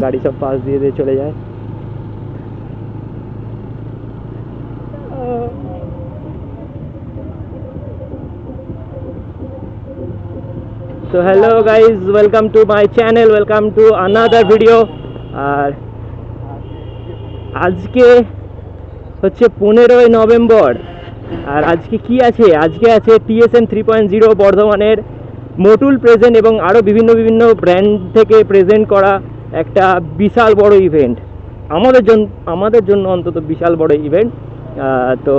গাড়ি সব পাশ দিয়ে দিয়ে চলে যায়। তো hello guys, welcome to my channel, welcome to another video. আর আজকে হচ্ছে 15ই নভেম্বর। আর আজকে কি আছে? আজকে আছে TSM 3.0 বর্ধমানের মোটুল প্রেজেন্ট এবং আরও বিভিন্ন বিভিন্ন ব্র্যান্ড থেকে প্রেজেন্ট করা একটা বিশাল বড় ইভেন্ট। আমাদের জন্য অন্তত বিশাল বড় ইভেন্ট। তো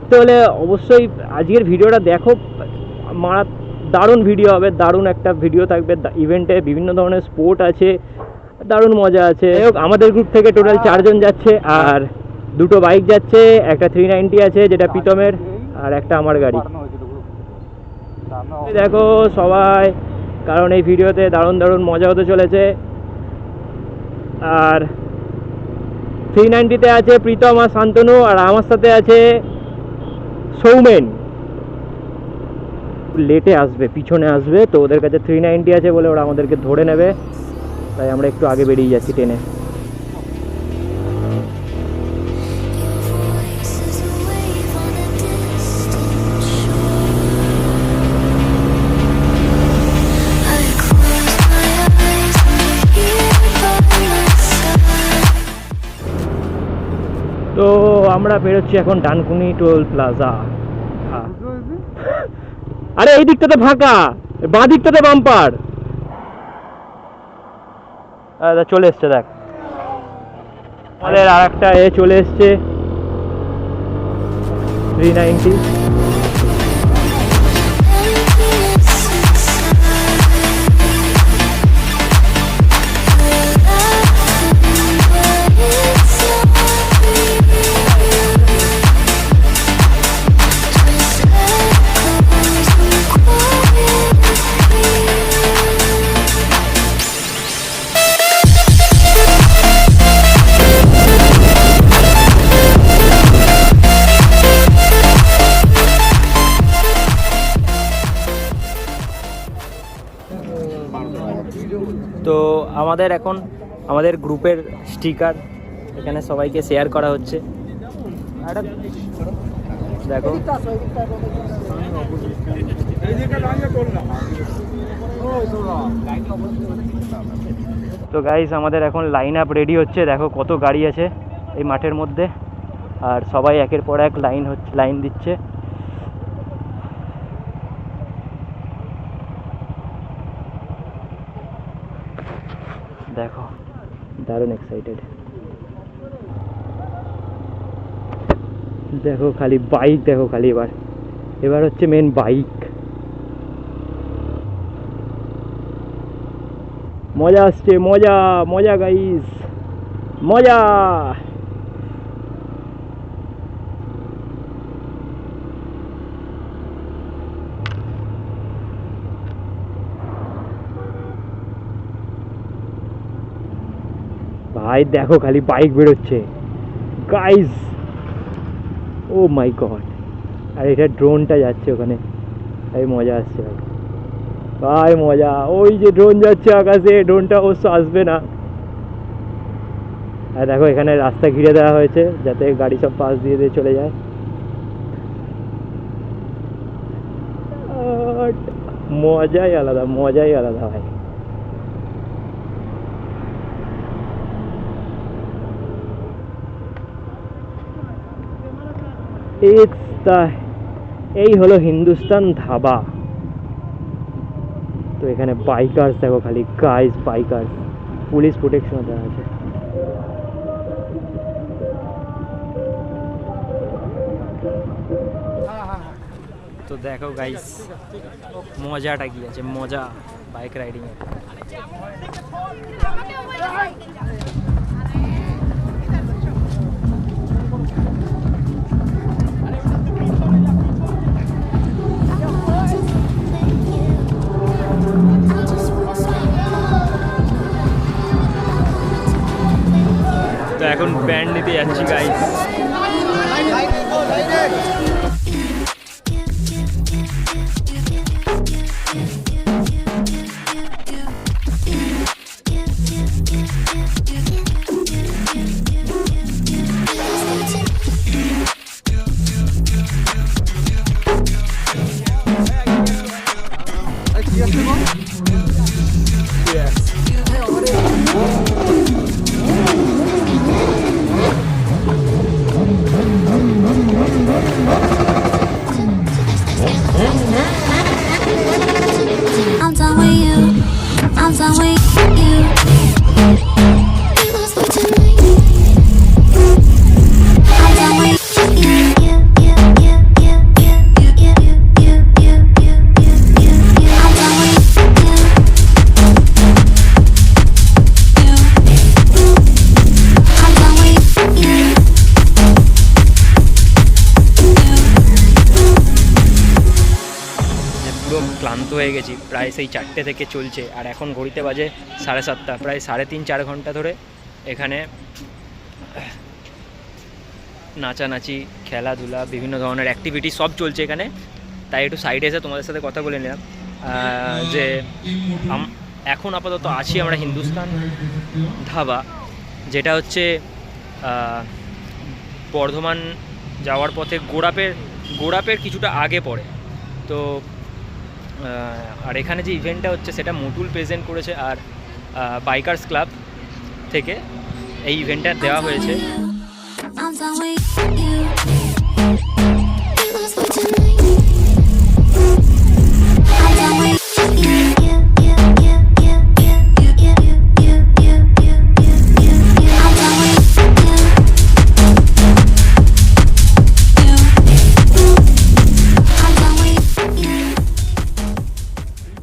তাহলে অবশ্যই আজকের ভিডিওটা দেখো, দারুণ ভিডিও হবে, দারুণ একটা ভিডিও থাকবে। ইভেন্টে বিভিন্ন ধরনের স্পোর্ট আছে, দারুণ মজা আছে। আমাদের গ্রুপ থেকে টোটাল 4 জন যাচ্ছে, আর 2টো বাইক যাচ্ছে, একটা 390 আছে যেটা প্রীতমের, আর একটা আমার গাড়ি। দেখো সবাই, কারণ এই ভিডিওতে দারুণ দারুণ মজা হতে চলেছে। আর 390-তে আছে প্রীতম আর শান্তনু, আর আমার সাথে আছে সৌমেন। লেটে আসবে, পিছনে আসবে, তো ওদের কাছে 390 আছে বলে ওরা আমাদেরকে ধরে নেবে, তাই আমরা একটু আগে বেরিয়ে যাচ্ছি ট্রেনে। তো আমরা বেরোচ্ছি এখন ডানকুনি টোল প্লাজা। আরে এই দিকটাতে ফাঁকা, বাঁ দিকটাতে বাম্পার। চলে এসছে, দেখ আমাদের আর একটা চলে এসছে 390। তো আমাদের গ্রুপের স্টিকার এখানে সবাইকে শেয়ার করা হচ্ছে। দেখো তো গাইস, আমাদের এখন লাইন আপ রেডি হচ্ছে। দেখো কত গাড়ি আছে এই মাঠের মধ্যে, আর সবাই একের পর এক লাইন দিচ্ছে। দেখো দারুণ এক্সাইটেড। দেখো খালি বাইক, দেখো খালি এবার হচ্ছে মেন বাইক। মজা আসছে, মজা মজা গাইস, মজা। ভাই দেখো খালি বাইক বেরোচ্ছে গাইস, ও মাই গড। আর এটা ড্রোনটা যাচ্ছে ওখানে, ভাই মজা আসছে ভাই, ভাই মজা। ওই যে ড্রোন যাচ্ছে আকাশে, ড্রোনটা অবশ্য আসবে না। আর দেখো এখানে রাস্তা ঘিরে দেওয়া হয়েছে যাতে গাড়ি সব পাশ দিয়ে দিয়ে চলে যায়। মজাই আলাদা, মজাই আলাদা ভাই। এই হলো হিন্দুস্তান ধাবা। তো এখানে বাইকার্স দেখো খালি গাইস, বাইকার্স, পুলিশ প্রোটেকশন দেওয়া আছে। তো দেখো গাইস মজাটা কি আছে, মজা বাইক রাইডিং এর। তো এখন ব্যান্ড নিতে যাচ্ছি গাইস। ক্লান্ত হয়ে গেছি, প্রায় সেই 4টে থেকে চলছে, আর এখন ঘড়িতে বাজে 7:30, প্রায় 3.5-4 ঘন্টা ধরে এখানে নাচানাচি, খেলাধুলা, বিভিন্ন ধরনের অ্যাক্টিভিটি সব চলছে এখানে। তাই একটু সাইডে এসে তোমাদের সাথে কথা বলে নিলাম যে এখন আপাতত আছি আমরা হিন্দুস্তান ধাবা, যেটা হচ্ছে বর্ধমান যাওয়ার পথে গোড়াপের কিছুটা আগে পড়ে। তো আর এখানে যে ইভেন্টটা হচ্ছে সেটা মোটুল প্রেজেন্ট করেছে, আর বাইকার্স ক্লাব থেকে এই ইভেন্টটা দেওয়া হয়েছে।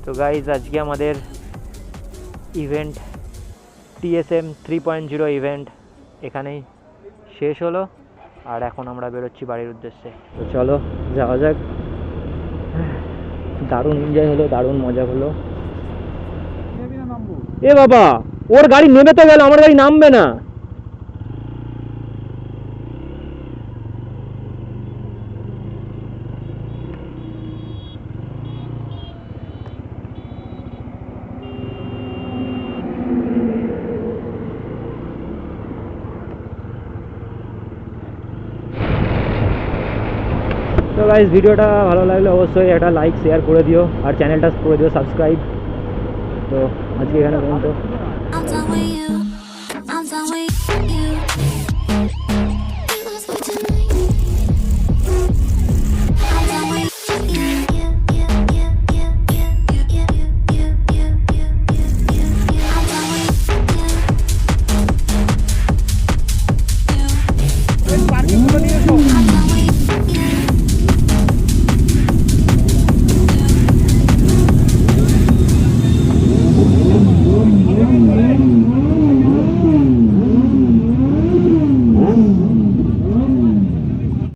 তো গাইজ, আজকে আমাদের ইভেন্ট TSM 3.0 ইভেন্ট এখানেই শেষ হলো, আর এখন আমরা বেরোচ্ছি বাড়ির উদ্দেশ্যে। তো চলো যাওয়া যাক। দারুণ এনজয় হলো, দারুণ মজা হলো। এ বাবা, ওর গাড়ি নেমে তো গেল, আমার গাড়ি নামবে না। তো গাইস, ভিডিওটা ভালো লাগলে অবশ্যই একটা লাইক শেয়ার করে দিও, আর চ্যানেলটা করে দিও সাবস্ক্রাইব। তো আজকে এখানে পর্যন্ত।